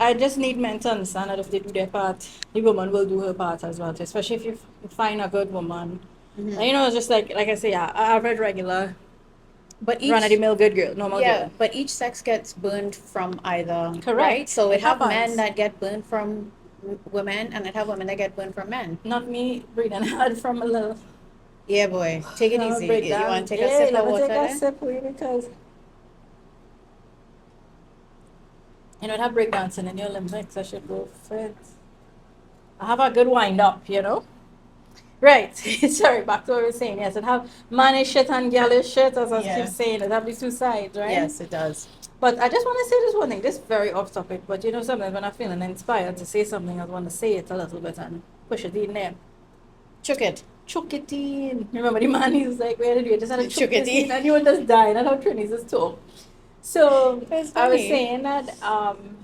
I just need men to understand that if they do their part, the woman will do her part as well. Especially if you find a good woman. And, you know, it's just like I say, yeah, average, regular, But run of the each mill, good girl, normal yeah, girl. but each sex gets burned from either, right? Correct. So It it have men happens. that get burned from women, and it have women that get burned from men. Not me breathing hard from a little. Yeah, boy, take it I'm a easy. break You down. want to take a Hey, sip let of me water take a there? sip, we because you know that breakdancing in the Olympics. I should go for it. I have a good wind up, you know. Right. Sorry, back to what we were saying. Yes, it have mannish shit and girlish shit, as I keep Yeah. saying. It have these two sides, right? Yes, it does. But I just want to say this one thing. This is very off topic, but you know, sometimes when I'm feeling inspired to say something, I want to say it a little bit and push it in there. Chook it. Chuck it in. Remember the man? He's like, where did you just had to chuck Chook it this in, in. and you will just die. And how Trinity just talk. So That's I was funny. saying that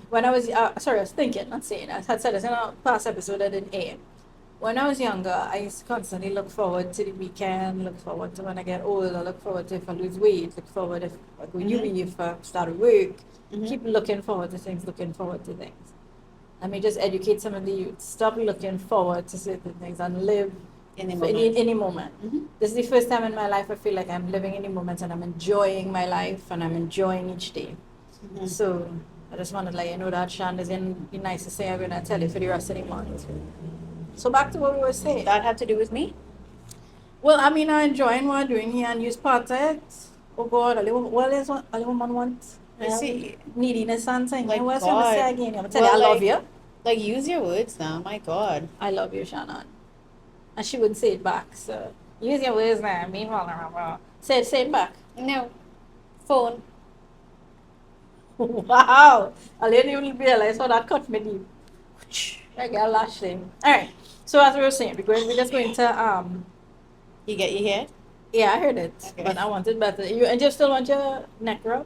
when I was sorry, I was thinking, not saying. I had said this in a past episode I didn't air. When I was younger, I used to constantly look forward to the weekend, look forward to when I get older, look forward to if I lose weight, look forward if I go uni, if I start work. Keep looking forward to things, looking forward to things. Let me just educate some of the youth. Stop looking forward to certain things and live In the for moment. any moment. This is the first time in my life I feel like I'm living in the moment and I'm enjoying my life and I'm enjoying each day. So I just wanted to let you know that Shan is in be nice to say I'm gonna tell you for the rest of the month. So back to what we were saying. That had to do with me? Well, I mean I'm enjoying what I'm doing here and use part of it. Oh God, what is what a woman wants? You see, Neediness and thing. like, What's gonna say God. again? I'm gonna tell you Well, I love like, you. like, use your words now. My God. I love you, Shannon. And she would say it back. So use your words now. Me vulnerable. Say it back. No. Phone. Wow. I didn't even realize how that cut me deep. I got lashed in. Alright. So as we were saying, we're just going to You get your hair? yeah, I heard it. Okay. But I wanted better. You and you still want your neck rub?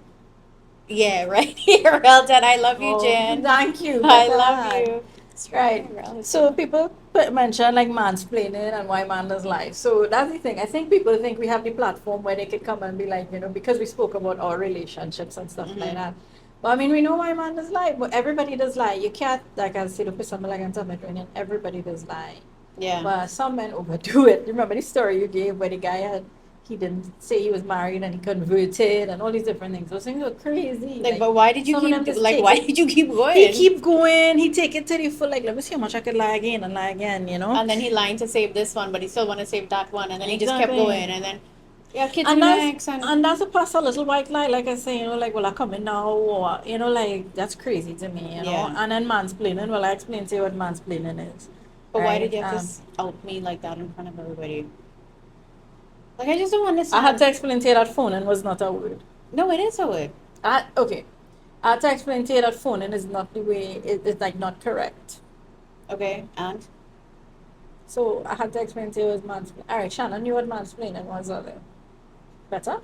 Yeah, right here. Well done. I love you, Oh, Jen. thank you. I Better love hand. you. It's Right. very relative. So people mention like mansplaining and why man does lie. So that's the thing. I think people think we have the platform where they could come and be like, you know, because we spoke about our relationships and stuff like that. But I mean, we know why man does lie. But everybody does lie. You can't, like I said, put something like on top of it. Everybody does lie. Yeah. But some men overdo it. Remember the story you gave where the guy had, he didn't say he was married and he converted and all these different things. Those things were crazy. Like, but why did you some of them keep just like? take Why it. did you keep going? He keep going. He take it to the full. Like, let me see how much I could lie again and lie again. You know. And then he lying to save this one, but he still want to save that one, and then he just kept Exactly. going, and then yeah, kids And next, and that's a past a little white lie, like I say, you know, like, well, I come in now, or, you know, like, that's crazy to me, you know. Yeah. And then mansplaining, well, I explained to you what mansplaining is. But why right? did you have to out me like that in front of everybody? Like, I just don't understand. I had to explain to you that phoning was not a word. No, it is a word. Okay. I had to explain to you that phoning is not the way, it's like not correct. Okay, and So I had to explain to you it was mansplaining. All right, Shannon knew what mansplaining was, other. Better?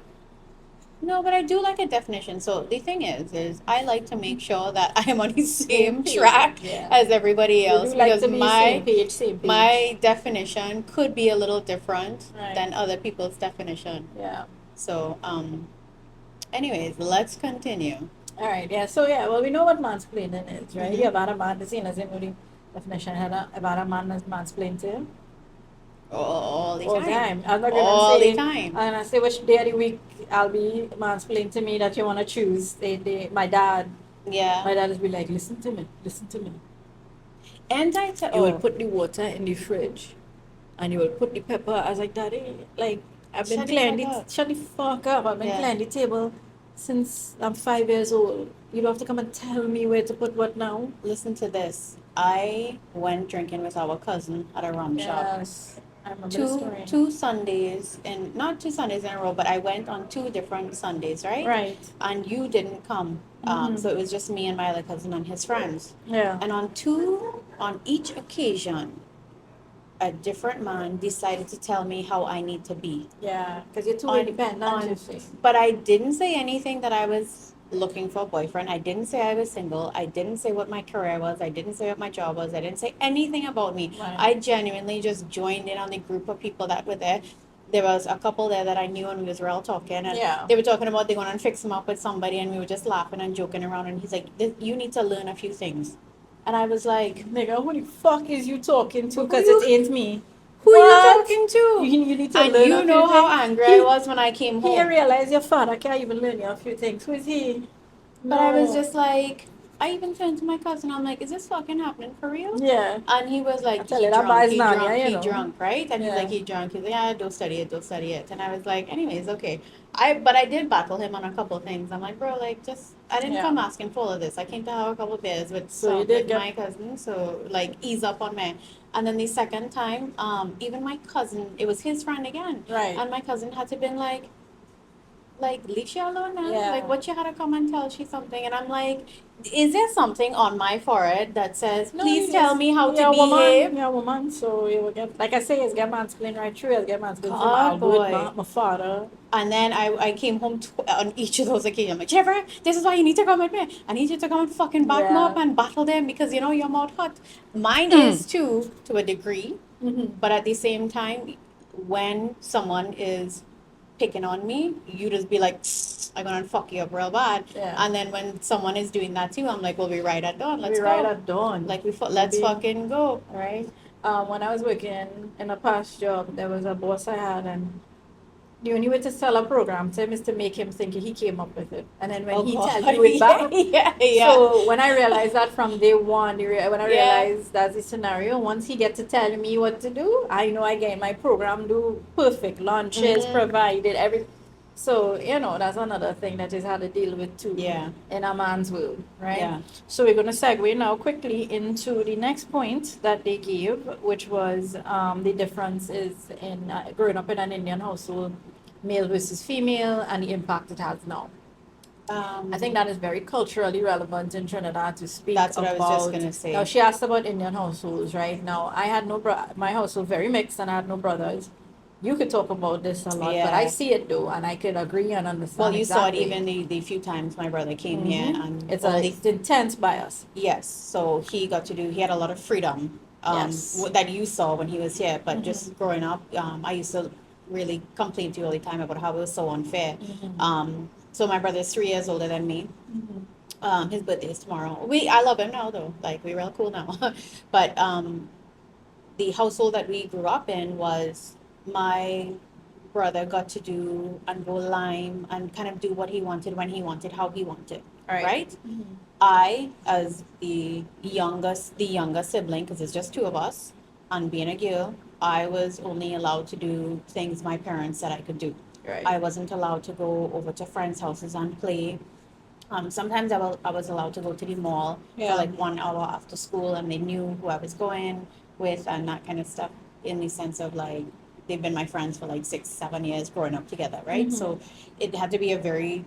no, but I do like a definition. So the thing is I like to make sure that I am on the same page, track yeah. as everybody You else do like because to be same page, same page. my definition could be a little different Right. than other people's definition. Yeah. So, anyways, let's continue. All right, yeah. So yeah, well, we know what mansplaining is, right? Yeah, about a man. The scene as in the definition had about a man that's mansplained to him All the all the time. time. I'm not gonna All say. the time. I'm gonna say which day of the week I'll be mansplained to me that you wanna choose. My dad. Yeah. My dad is be like, listen to me, listen to me. And I tell You will put the water in the fridge, and you will put the pepper. I was like, Daddy, like I've been Shut the clearing fuck up. shut the fuck up. I've been Yeah. clearing the table since I'm 5 years old. You don't have to come and tell me where to put what now. Listen to this. I went drinking with our cousin at a rum shop. Yes, I remember the story. Two Sundays, and not 2 Sundays in a row, but I went on 2 different Sundays, right? Right. And you didn't come. So it was just me and my other cousin and his friends. Yeah. And on each occasion, a different man decided to tell me how I need to be. Yeah, because you're too On- independent, on- you see. But I didn't say anything that I was looking for a boyfriend. I didn't say I was single. I didn't say what my career was. I didn't say what my job was. I didn't say anything about me. Right. I genuinely just joined in on the group of people that were there. there was a couple there that I knew and we was real talking, and Yeah. they were talking about they going to fix him up with somebody, and we were just laughing and joking around, and he's like, you need to learn a few things. And I was like, Nigga, who the fuck is you talking to? Who Because you- it ain't me. who What? are you talking to? You need to And learn you a few know how things. angry He- I was when I came He home. realized your father can't even learn you a few things. Who is he? But I was No. just like, I even turned to my cousin. I'm like, is this fucking happening for real? Yeah. And he was I like, tell he you, that drunk, boy's he Narnia, drunk, you he know. drunk, right? And he's Yeah. like, he drunk. He's like, yeah, don't study it, don't study it. And I was like, anyways, okay. But I did battle him on a couple of things. I'm like, bro, like, just, I didn't Yeah. come asking for all of this. I came to have a couple of beers with So you did with get- my cousin. So like, ease up on me. And then the second time, even my cousin, it was his friend again. Right. And my cousin had to been like leave she alone now. Yeah. Like what you had to come and tell she something, and I'm like, is there something on my forehead that says, No, please you tell just- me how you're to a woman, behave? you're a woman, so you will get, like I say, it's get mansplained right through, it's get mansplained from God, our good boy. my father. And then I came home on each of those occasions. I'm like, Trevor, this is why you need to come with me. I need you to come and fucking back me Yeah. up and battle them because you know your mouth hot. Mine is too, to a degree, Mm-hmm. but at the same time, when someone is picking on me, you just be like, I'm gonna fuck you up real bad. Yeah. And then when someone is doing that too, I'm like, well, we ride at dawn. Let's We go. ride at dawn. Like let's Maybe- fucking go. Right. When I was working in a past job, there was a boss I had, and the only way to sell a program to him is to make him think he came up with it, and then when he God. tells you it back. yeah. So when I realized that from day one, when I Yeah. realized that's the scenario, once he get to tell me what to do, I know I get my program do perfect, lunches Mhm. provided, every. So that's another thing that is had to deal with too. Yeah. In a man's world, right? Yeah. So we're going to segue now quickly into the next point that they gave, which was the difference is in growing up in an Indian household, male versus female, and the impact it has now. I think that is very culturally relevant in Trinidad to speak That's what about. I was just gonna say. Now, she asked about Indian households, right? Now, I had my household very mixed, and I had no brothers. You could talk about this a lot, but Yeah. I see it though, and I could agree and understand. Well, you saw it exactly. even the few times my brother came here, Mhm. and It's all it's intense bias. yes. So he had a lot of freedom Yes. that you saw when he was here. But Mhm. just growing up, I used to really complain to you all the time about how it was so unfair. So my brother's 3 years older than me. His birthday is tomorrow. I love him now though. Like we're real cool now. But the household that we grew up in was my brother got to do and go lime and kind of do what he wanted when he wanted, how he wanted. Right? I, as the younger sibling, because it's just two of us, and being a girl, I was only allowed to do things my parents said I could do. Right. I wasn't allowed to go over to friends' houses and play. Sometimes I was allowed to go to the mall Yeah. for like 1 hour after school, and they knew who I was going with and that kind of stuff. In the sense of like they've been my friends for like 6-7 years growing up together, right? Mhm. So it had to be a very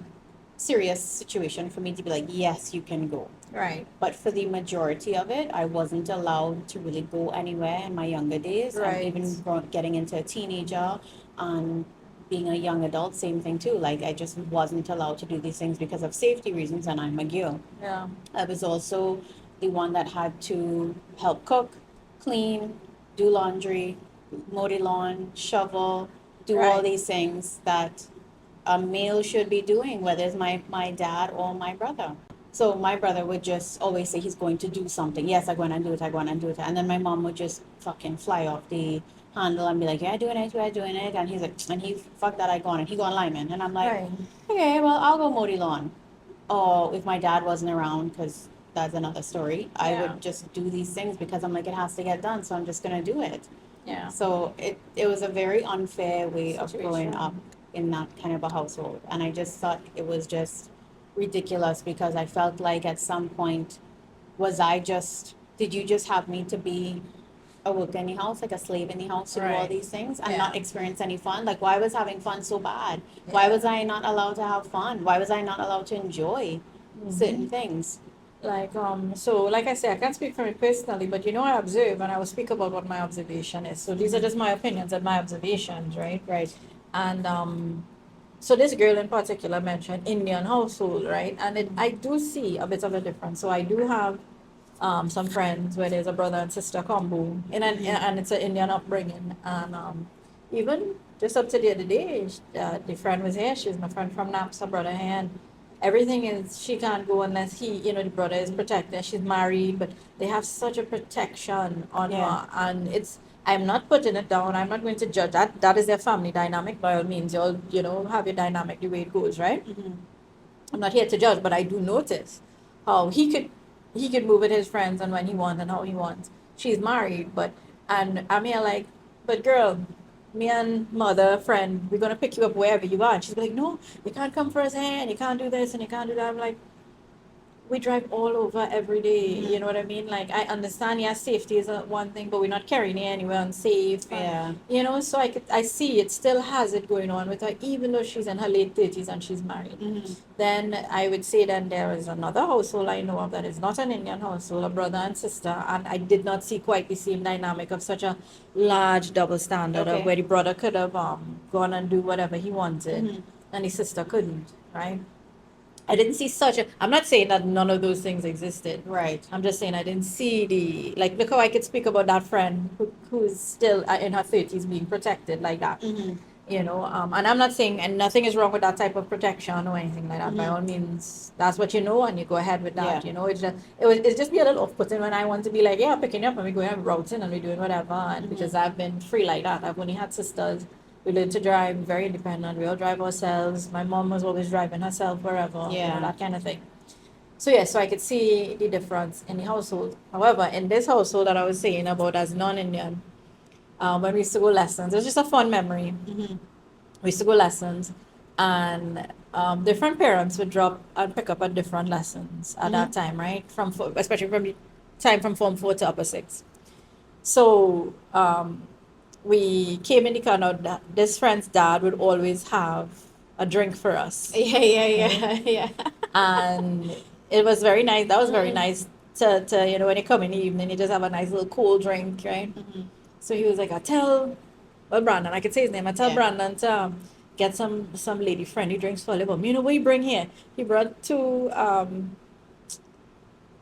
serious situation for me to be like, yes, you can go. Right. But for the majority of it, I wasn't allowed to really go anywhere in my younger days. Right. Even getting into a teenager and being a young adult, same thing too. Like I just wasn't allowed to do these things because of safety reasons, and I'm a girl. Yeah. I was also the one that had to help cook, clean, do laundry, mow the lawn, shovel, do all Right. these things that a male should be doing, whether it's my dad or my brother. So my brother would just always say he's going to do something. Yes, I'm going to do it, I'm going to do it. And then my mom would just fucking fly off the handle and be like, yeah, doing it, yeah, doing it. And he's like, and he, fuck that, I gone. And he gone lineman. And I'm like, Right. okay, well, I'll go mow the lawn. Or if my dad wasn't around, because that's another story, I Yeah. would just do these things because I'm like, it has to get done, so I'm just going to do it. Yeah. So it was a very unfair way of growing Situation. up in that kind of a household. And I just thought it was just ridiculous because I felt like at some point, did you just have me to be a worker in the house, like a slave in the house to do all Right. these things and Yeah. not experience any fun? Like, why was having fun so bad? Why was I not allowed to have fun? Why was I not allowed to enjoy certain things? So like I say, I can't speak from it personally, but I observe and I will speak about what my observation is. So these are just my opinions and my observations, right? Right. And so this girl in particular mentioned Indian household, right? And I do see a bit of a difference. So I do have some friends where there's a brother and sister combo, and it's an Indian upbringing, and even just up to the other day, the friend was here. She was my friend from Naps, her brother here, and everything is she can't go unless he, the brother is protected. She's married, but they have such a protection on Yeah. her, and it's. I'm not putting it down. I'm not going to judge that. That is their family dynamic. By all means, you all, have your dynamic the way it goes, right? Mhm. I'm not here to judge, but I do notice how he could move with his friends and when he wants and how he wants. She's married, and I'm here like, but girl, me and mother, friend, we're gonna pick you up wherever you are. And she's like, no, you can't come for us here, and you can't do this and you can't do that. I'm like, we drive all over every day. Mhm. You know what I mean? Like I understand, yeah, safety is one thing, but we're not carrying it anywhere unsafe. And, Yeah. so I see it still has it going on with her, even though she's in her late 30s and she's married. Mhm. Then I would say then there is another household I know of that is not an Indian household, a brother and sister, and I did not see quite the same dynamic of such a large double standard of Okay. where the brother could have gone and do whatever he wanted, Mhm. and the sister couldn't, right? I didn't see such a. I'm not saying that none of those things existed. Right. I'm just saying I didn't see look how I could speak about that friend who's still in her 30s being protected like that. Mhm. And I'm not saying, and nothing is wrong with that type of protection or anything like that. By Mhm. all means, that's what you know, and you go ahead with that. Yeah. It's just be a little off-putting when I want to be like, yeah, I'm picking you up and we're going and routing and we're doing whatever. And Mhm. because I've been free like that, I've only had sisters. We learned to drive, very independent. We all drive ourselves. My mom was always driving herself wherever, Yeah. that kind of thing. So yeah, so I could see the difference in the household. However, in this household that I was saying about as non-Indian, when we used to go lessons, it was just a fun memory. Mhm. We used to go lessons, and different parents would drop and pick up at different lessons at that time, right? Especially from the time from Form 4 to Upper 6. So we came in the car. Now, this friend's dad would always have a drink for us, Yeah. Yeah. and it was very nice. That was very Mhm. nice to when you come in the evening, you just have a nice little cool drink, right? Mhm. So he was like, Brandon, I could say his name. I tell Yeah. Brandon to get some lady friend who drinks for but you know what he bring here? He brought two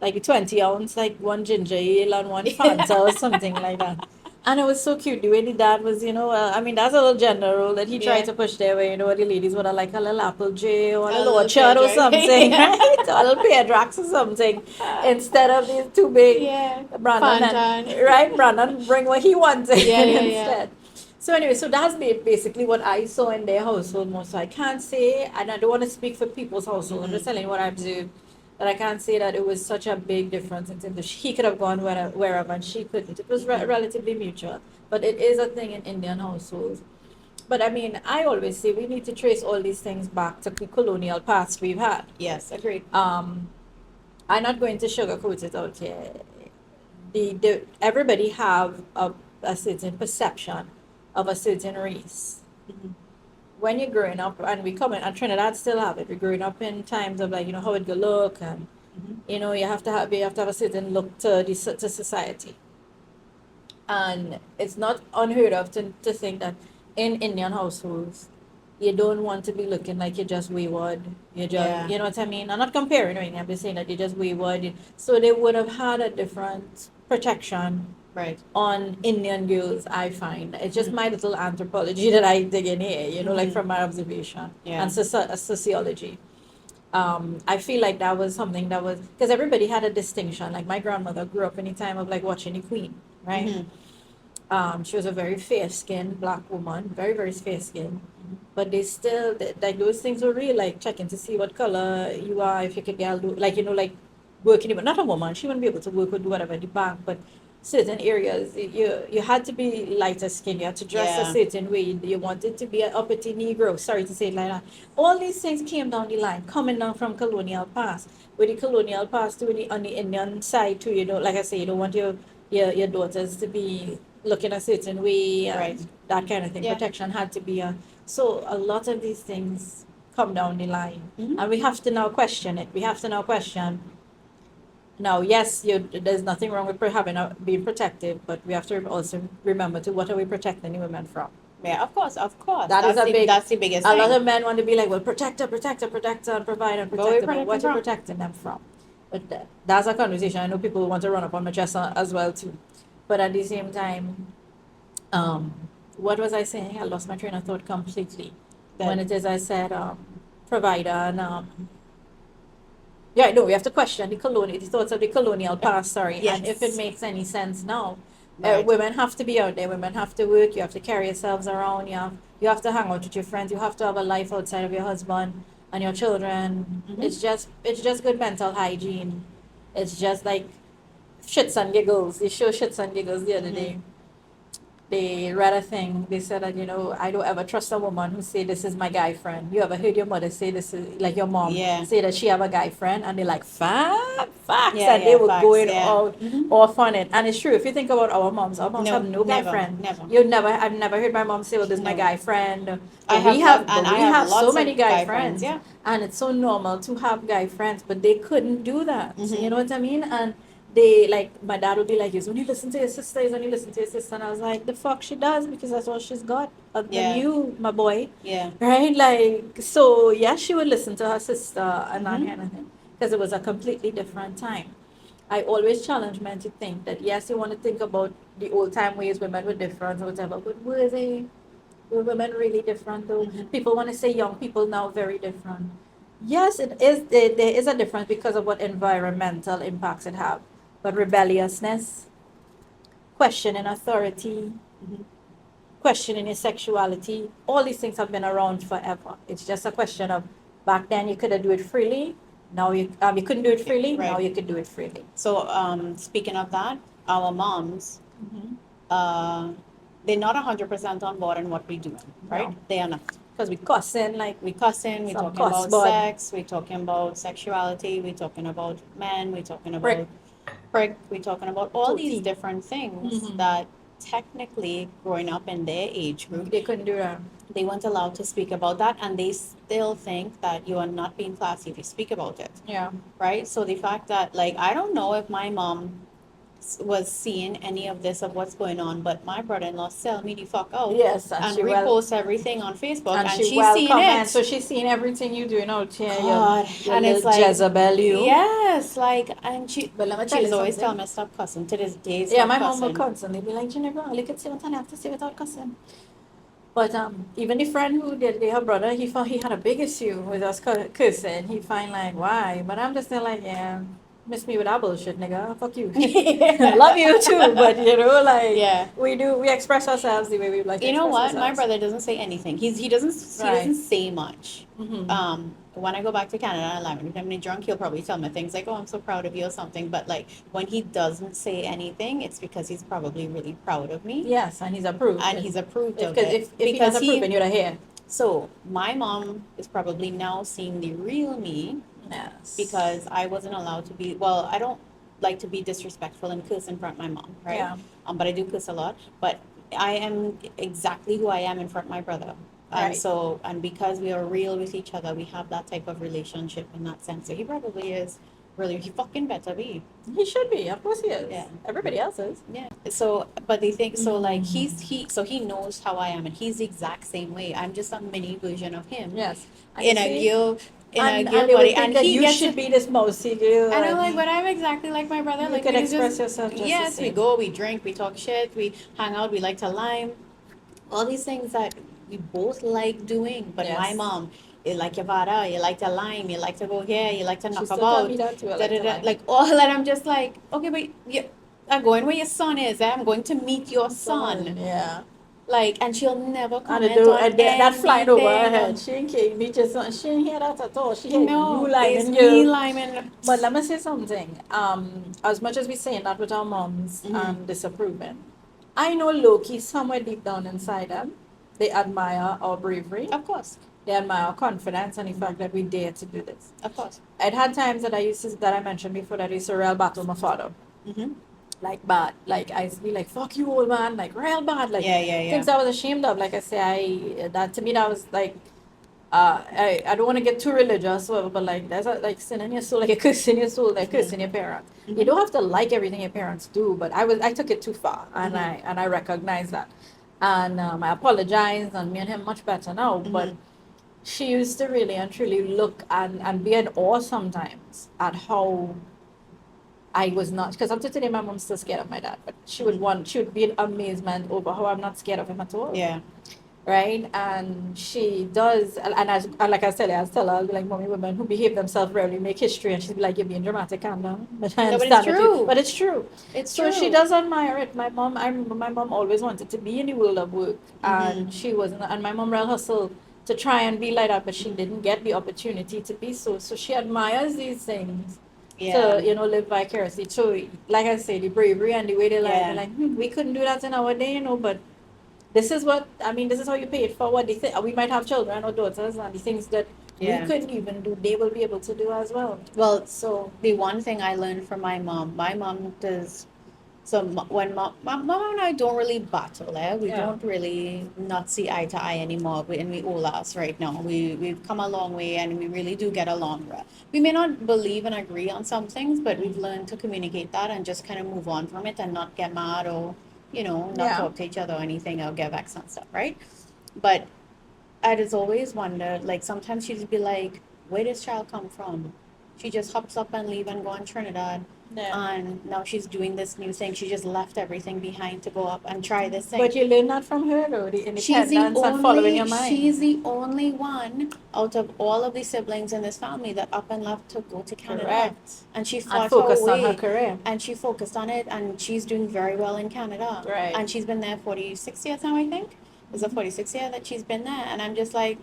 like a 20 ounce, like one ginger ale and one Fanta or something like that. And it was so cute. The way the dad was, I mean, that's a little gender role that he tried Yeah. to push there, where, the ladies would have like a little apple J or a A little little orchard or pear something, drink. right? Or a little pear drax or something. Instead of these two big Yeah. Brandon Fanta. right? Brandon bring what he wanted Yeah. instead. So anyway, so that's basically what I saw in their household most. So I can't say, and I don't want to speak for people's household. I'm just telling you what I observed. But I can't say that it was such a big difference in terms of he could have gone wherever and she couldn't. It was relatively mutual. But it is a thing in Indian households. But I mean, I always say we need to trace all these things back to the colonial past we've had. Yes. Agreed. I'm not going to sugarcoat it out here. Everybody have a certain perception of a certain race. Mhm. When you're growing up, and we come in, and Trinidad still have it. We're growing up in times of like how it go look, and Mhm. you have to have a certain look to society. And it's not unheard of to think that in Indian households, you don't want to be looking like you're just wayward. You just, Yeah. you know what I mean? I'm not comparing or anything. I'm just saying that you're just wayward. So they would have had a different protection Right. on Indian girls, I find. It's just my little anthropology that I dig in here, like Mhm. from my observation Yeah. and sociology. I feel like that was something that was because everybody had a distinction. Like my grandmother grew up in the time of like watching the Queen, right? Mhm. She was a very fair-skinned black woman, very very fair-skinned, but they still like those things were real, like checking to see what color you are, if you could get like like working, but not a woman. She wouldn't be able to work or do whatever at the bank, but certain areas you had to be lighter skin, you had to dress a Yeah. certain way, you wanted to be an uppity Negro. Sorry to say it like that. All these things came down the line, coming down from colonial past. With the colonial past to on the Indian side too, like I say, you don't want your daughters to be looking a certain way, and Right. that kind of thing. Yeah. Protection had to be so a lot of these things come down the line, Mhm. and we have to now question it. We have to now question. Now, yes, there's nothing wrong with being protective, but we have to also remember to what are we protecting the women from. Yeah. Of course. Of course. That is That's a big. That's the biggest A thing. lot of men want to be like, well, protect her, and provide and But protect we her. But protect what them are you from? protecting them from? But that's a conversation. I know people want to run up on my chest as well too, but at the same time, um, what was I saying? I lost my train of thought completely. That- When it is, I said, provider and, yeah, no, we have to question the thoughts of the colonial past, sorry, and if it Yes. makes any sense now. Right. Women have to be out there, women have to work, you have to carry yourselves around, you have to hang out with your friends, you have to have a life outside of your husband and your children. Mhm. It's just good mental hygiene. It's just like shits and giggles. They show shits and giggles the other Mhm. day. They read a thing. They said that, I don't ever trust a woman who say this is my guy friend. You ever heard your mother say this is like your mom Yeah. say that she have a guy friend and they're like facts Yeah, and they yeah, were facts, going yeah. out Mhm. off on it. And it's true. If you think about our moms No, have no guy never, friend. never. I've never heard my mom say, well, this is my No. guy friend. I But have we lot- have, and but I we have have so lots many of guy guy friends. friends, yeah. And it's so normal to have guy friends, but they couldn't do that. Mhm. You know what I mean? And they like my dad would be like, "You only listen to your sister. You only listen to your sister." And I was like, "The fuck she does because that's all she's got other than Yeah. you, my boy." Yeah. Right? Like, so yes, she would listen to her sister and that Mhm. kind of thing because it was a completely different time. I always challenge men to think that yes, you want to think about the old time ways women were different or whatever, but were women really different though? Mhm. People want to say young people now very different. Yes, it is. There is a difference because of what environmental impacts it have. But rebelliousness, questioning authority, Mhm. questioning your sexuality, all these things have been around forever. It's just a question of back then you could do it freely. Now you couldn't do it freely. Right. Now you could do it freely. So, speaking of that, our moms, Mm-hmm. they're not 100% on board in what we're doing, right? No. They are not. Because we cussing like We cussing, we Some talking cuss, about but- sex, we talking about sexuality, we talking about men, we talking about Prick. prick, we talking about all these Tootie. different things Mhm. that technically growing up in their age group, they couldn't do that. they weren't allowed to speak about that, and they still think that you are not being classy if you speak about it, Yeah. right? So the fact that, like, I don't know if my mom was seeing any of this of what's going on, but my brother-in-law sell me the fuck out Yes, and she repost everything on Facebook, and she she's seeing comment. it. So she's seen everything you doing out here. God, your and it's little like, Jezebel, you. yes, like, and But let me tell she's you always something. telling me stop cussing. To this day, Yeah, stop my mom will cussing. constantly be like, Ginevra, look at see what I have to say without cussing. But even the friend who did her brother, he found he had a big issue with us cursing. He find like why, but I'm just there like yeah, miss me with that bullshit, nigga. Fuck you. Love you too, but like Yeah. we express ourselves the way we like. To You know express what? My ourselves. brother doesn't say anything. He doesn't Right. say much. Mhm. When I go back to Canada and I'm when he's drunk, he'll probably tell me things like, "Oh, I'm so proud of you" or something. But like when he doesn't say anything, it's because he's probably really proud of me, Yes, and he's approved. and he's approved of Because it. if he because has approved, then you're here. so my mom is probably now seeing the real me Yes. because I wasn't allowed to be. Well, I don't like to be disrespectful and curse in front of my mom, right? Yeah. But I do curse a lot. But I am exactly who I am in front of my brother. And Right. so, and because we are real with each other, we have that type of relationship in that sense. So he probably is really, he fucking better be. He should be. Of course he is. Yeah. Everybody else is. Yeah. So, but they think, so like Mm. so he knows how I am and he's the exact same way. I'm just a mini version of him. Yes. And In you a see? girl, in and a girl they would body. think And that he you gets should it. be this mousy girl. And I'm like, but I'm exactly like my brother. You Like can we express just, yourself just the yes, we same. go, we drink, we talk shit, we hang out, we like to lime, all these things that we both like doing. But Yes. my mom, you like your vada, you like to lime, you like to go here, you like to She knock still tell about, me that too. I da, like da, to da, lie. like all that. I'm just like, okay, but I'm going where your son is. I'm going to meet your son. Yeah. Like, and she'll never And comment do, on that flying over her anything. head. She ain't care. Me just she ain't hear that at all. She heard No, you it's lying, me you. liming. But let me say something. As much as we saying that with our moms Mhm. and disapproving, I know low-key somewhere deep down inside them, they admire our bravery. Of course, They admire our confidence and the fact that we dare to do this. of course. I'd had times that I mentioned before that I used to real battle my father. Mm-hmm. Like bad. Like I used to be like, fuck you old man, like real bad. Like Yeah. things I was ashamed of. Like I say, that to me that was like I don't want to get too religious, but like there's a like sin in your soul, like a curse in your soul, like curse in your parents. You Mhm. don't have to like everything your parents do, but I took it too far, and Mhm. I recognize that, and I apologize, and me and him much better now. But Mhm. she used to really and truly look and be in awe sometimes at how I was not, because up to today my mom's still scared of my dad, but she would be in amazement over how I'm not scared of him at all. Yeah. Right? And she does, and as and like I said, I tell her, I'll be like, mommy, women who behave themselves rarely make history, and she'd be like, you're being dramatic, calm down. But I No, but it's understand that true. but it's true. It's So she true. does admire it. My mom, I remember my mom always wanted to be in the world of work, and she wasn't. And my mom real hustled to try and be like that, but she didn't get the opportunity to be so. So she admires these things Yeah. to live vicariously. So like I say, the bravery and the way they Yeah. like, we couldn't do that in our day, but this is what I mean. This is how you pay it forward. We might have children or daughters, and the things that Yeah. we couldn't even do, they will be able to do as well. Well, So the one thing I learned from my mom does. So when my mom and I don't really battle, we Yeah. don't really not see eye to eye anymore. And we all us right now. We've come a long way, and we really do get along. We may not believe and agree on some things, but we've learned to communicate that and just kind of move on from it and not get mad or not Yeah. talk to each other or anything or get vexed and stuff, right? But I just always wondered, like sometimes she'd be like, "Where does child come from?" She just hops up and leave and go on Trinidad, yeah. and now she's doing this new thing. She just left everything behind to go up and try this thing. But you learn that from her, though, the She's the independence and following your only mind. she's the only one out of all of the siblings in this family that up and left to go to Canada. Correct. And she And fought her focus on her way. career. And she focused on it, and she's doing very well in Canada. Right. And she's been there 46 years now, I think. It's the 46th year that she's been there. And I'm just like,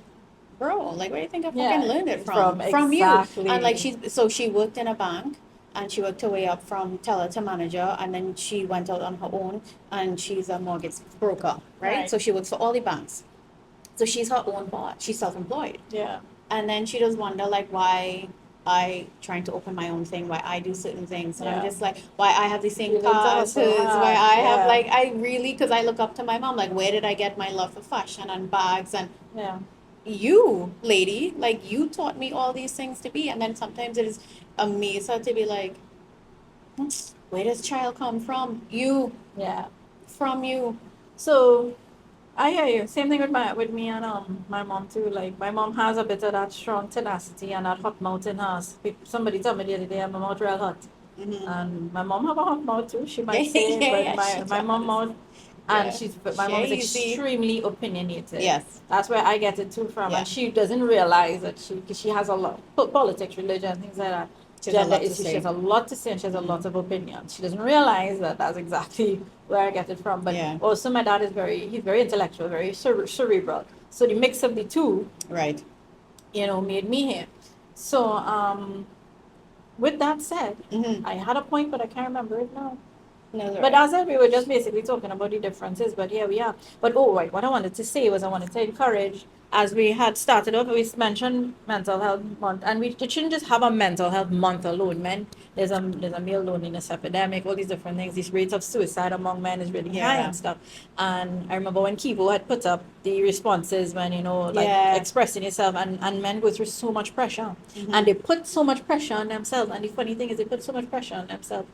bro, like, where do you think I fucking Yeah, learned it from? from you. exactly. And like, she worked in a bank, and she worked her way up from teller to manager, and then she went out on her own, and she's a mortgage broker, right? Right. So she works for all the banks. So she's her own boss. She's self-employed. Yeah. And then she does wonder, like, why I trying to open my own thing, why I do certain things. And I'm Yeah. just like, why I have the same You need to cars, hustle why hard, I have, yeah. like, I really, because I look up to my mom, like, where did I get my love for fashion and bags? And Yeah. you, lady, like, you taught me all these things to be. And then sometimes it is amazing to be like, where does child come from? You, Yeah. from you. So I hear you. Same thing with me and my mom too. Like my mom has a bit of that strong tenacity and that hot mouth in her. Somebody told me the other day, my mouth real hot. Mhm. And my mom have a hot mouth too. She might say, Yeah, but she my mom does. mouth, and Yeah. but my mom is Crazy. extremely opinionated. Yes. That's where I get it too from, Yeah. and she doesn't realize that cause she has a lot politics, religion, things like that. She has a Gender lot to issues. say. She has a lot to say, and she has a lot of opinions. She doesn't realize that that's exactly where I get it from. But Yeah. also, my dad is he's very intellectual, very cerebral. So the mix of the two, Right. made me here. So, with that said, Mm-hmm. I had a point, but I can't remember it now. No, But as I said, we were just basically talking about the differences, but here we are. But right, what I wanted to say was I wanted to encourage, as we had started off, we mentioned mental health month, and it shouldn't just have a mental health month alone, man. There's a male loneliness epidemic, all these different things. These rates of suicide among men is really high Yeah. and stuff. And I remember when Kivo had put up the responses when, like Yeah. expressing yourself, and men go through so much pressure. Mhm. And they put so much pressure on themselves. And the funny thing is they put so much pressure on themselves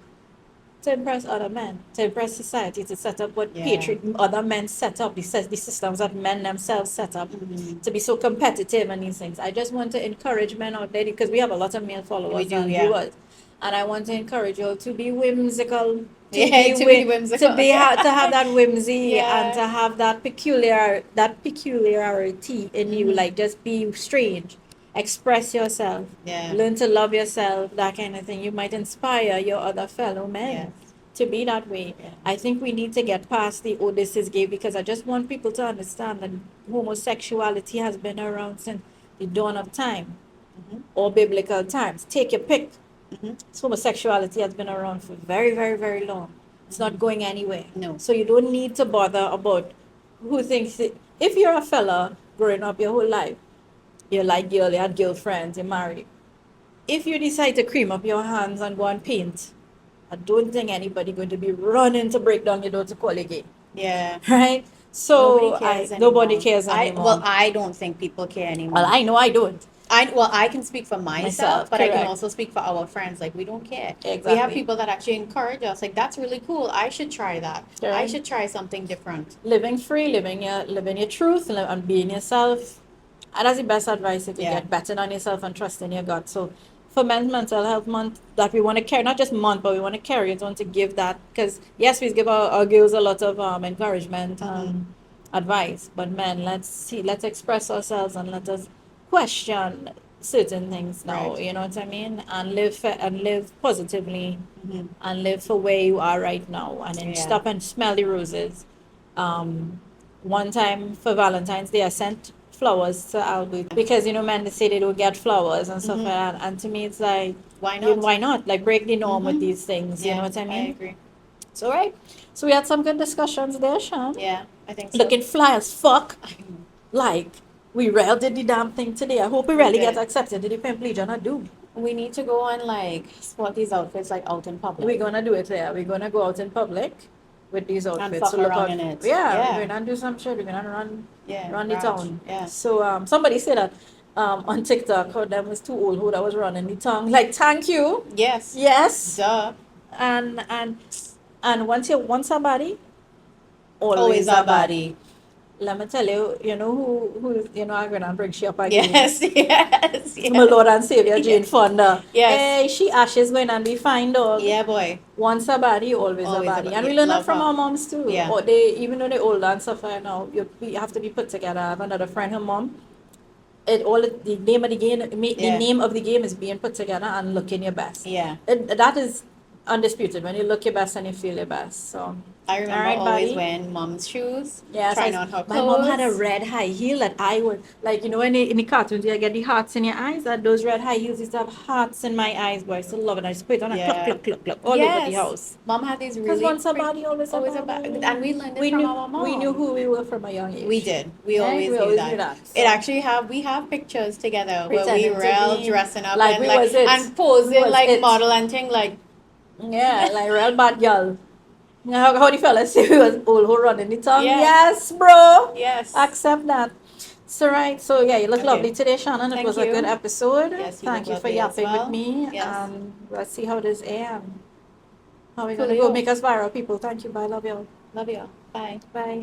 to impress other men, to impress society, to set up what Yeah. other men set up, the systems that men themselves set up Mhm. to be so competitive and these things. I just want to encourage men out there because we have a lot of male followers We do, and yeah. viewers. And I want to encourage you all to be whimsical, Yeah, to be whimsical. to have that whimsy Yeah. and to have that peculiarity in you, Mhm. like just be strange. Express yourself. Yeah. Learn to love yourself, that kind of thing. You might inspire your other fellow men Yes. to be that way. Yeah. I think we need to get past the this is gay because I just want people to understand that homosexuality has been around since the dawn of time Mhm. or biblical times. Take your pick. Mhm. Homosexuality has been around for very, very, very long. It's not going anywhere. No. So you don't need to bother about who thinks it. If you're a fella growing up your whole life, you like girl, you had girlfriends, you're married. If you decide to cream up your hands and go and paint, I don't think anybody going to be running to break down your door to call you gay, Yeah. right? So nobody Nobody cares anymore. Well, I don't think people care anymore. Well, I know I don't. I can speak for myself, but I can correct. also speak for our friends. Like, we don't care. We have Exactly. people that actually encourage us. Like, that's really cool. I should try that. I Correct. should try something different. Living free, living your truth, and being yourself. And that's the best advice if you Yeah. get betting on yourself and trusting your gut. So for Men's Mental Health Month that we want to carry, not just month, but we want to carry it on to give that, because yes, we give our girls a lot of encouragement and advice, but men, let's express ourselves and let us question certain things now, Right. you know what I mean? And live positively Mhm. and live for where you are right now and then Yeah. stop and smell the roses. One time for Valentine's Day, I sent flowers to Albert because men they say they don't get flowers and stuff Mhm. like that. And to me, it's like, Why not? why not? Like break the norm with Mhm. these things. You know Yeah, what I I mean? agree. So right. So we had some good discussions there, Sean. Yeah, I think so. Looking fly as fuck. Like we really did the damn thing today. I hope we really get did. accepted to the Pimp Legion. I do. We need to go and like spot these outfits like out in public. We're gonna do it there. We're gonna go out in public with these outfits. fuck So look around out. in it. Yeah, Yeah. we're gonna do some shit. We're gonna run the Raj. town. Yeah. So somebody said that on TikTok how them was too old who that was running the town. Like thank you. Yes. Yes. Duh. And once you want somebody, Always our body. let me tell you, who I'm gonna bring she up again. Yes, yes, yes. My Lord and Savior Jane Fonda. Yes. Hey, she ashes going and be fine dog. Yeah, boy. Once a body, always Always a a body. body. And we learn that Love from her. our moms too. Yeah. Or they, even though they're older and stuff like now, we have to be put together. I have another friend, her mom. The name of the game, the Yeah. name of the game is being put together and looking your best. Yeah. That is undisputed. When you look your best and you feel your best. So I remember Alright, always buddy. wearing mom's shoes. yes, Trying on her my mom had a clothes. red high heel that I would like. In the cartoons, you get the hearts in your eyes. That those red high heels used to have hearts in my eyes, boy. I still love it. I just put it on a Yeah. cluck, cluck, cluck, cluck all over the Yes. house. Mom had these Because really once a pretty- body, always a always a body. body. And we learned it we from knew, our mom. We knew who we were from a young age. We did. We Right? always We knew always that. knew that, It so. actually we have pictures together where we Pretending were to all be- dressing up like and we like was it. and posing Was like it. model and thing like Yeah, like real bad girl. How the fellas say we was old who running the tongue? Yeah. Yes, bro. yes. Accept that. So right, so yeah, you look Okay. lovely today, Shannon. It Thank was a you. good episode. Yes, you Thank look you for lovely as yapping well. with me. Yes. Let's see how this ends. How we gonna Coolio. go make us viral, people. Thank you. Bye. Love you. Love you. Bye. Bye.